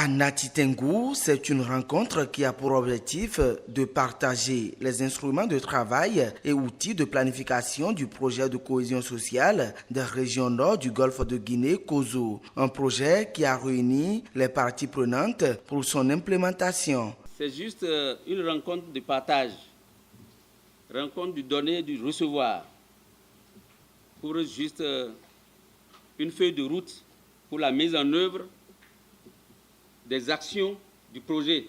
À Nati Tengou, c'est une rencontre qui a pour objectif de partager les instruments de travail et outils de planification du projet de cohésion sociale des régions nord du golfe de Guinée, COSO. Un projet qui a réuni les parties prenantes pour son implémentation. C'est juste une rencontre de partage, rencontre du donner et du recevoir, pour juste une feuille de route pour la mise en œuvre des actions du projet.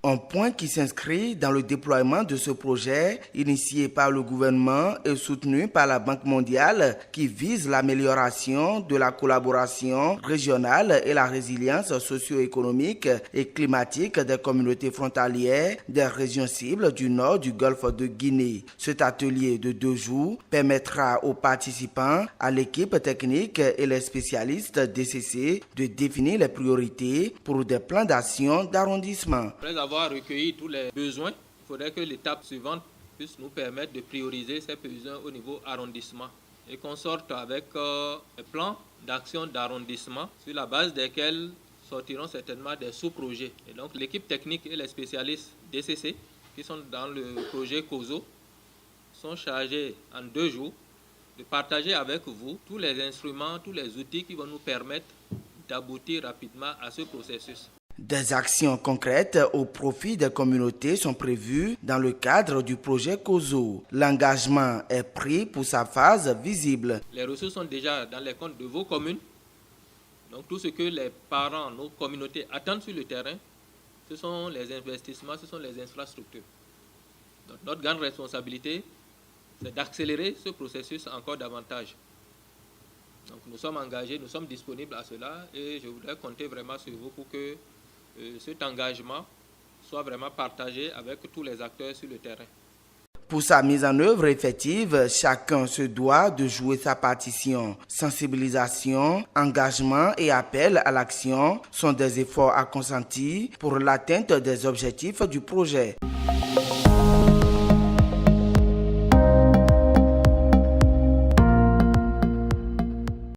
Un point qui s'inscrit dans le déploiement de ce projet initié par le gouvernement et soutenu par la Banque mondiale qui vise l'amélioration de la collaboration régionale et la résilience socio-économique et climatique des communautés frontalières des régions cibles du nord du golfe de Guinée. Cet atelier de 2 jours permettra aux participants, à l'équipe technique et les spécialistes DCC de définir les priorités pour des plans d'action d'arrondissement. Avoir recueilli tous les besoins, il faudrait que l'étape suivante puisse nous permettre de prioriser ces besoins au niveau arrondissement et qu'on sorte avec un plan d'action d'arrondissement sur la base desquels sortiront certainement des sous-projets. Et donc l'équipe technique et les spécialistes DCC qui sont dans le projet COSO sont chargés en 2 jours de partager avec vous tous les instruments, tous les outils qui vont nous permettre d'aboutir rapidement à ce processus. Des actions concrètes au profit des communautés sont prévues dans le cadre du projet COSO. L'engagement est pris pour sa phase visible. Les ressources sont déjà dans les comptes de vos communes. Donc tout ce que les parents, nos communautés attendent sur le terrain, ce sont les investissements, ce sont les infrastructures. Donc notre grande responsabilité, c'est d'accélérer ce processus encore davantage. Donc nous sommes engagés, nous sommes disponibles à cela et je voudrais compter vraiment sur vous pour que cet engagement soit vraiment partagé avec tous les acteurs sur le terrain. Pour sa mise en œuvre effective, chacun se doit de jouer sa partition. Sensibilisation, engagement et appel à l'action sont des efforts à consentir pour l'atteinte des objectifs du projet.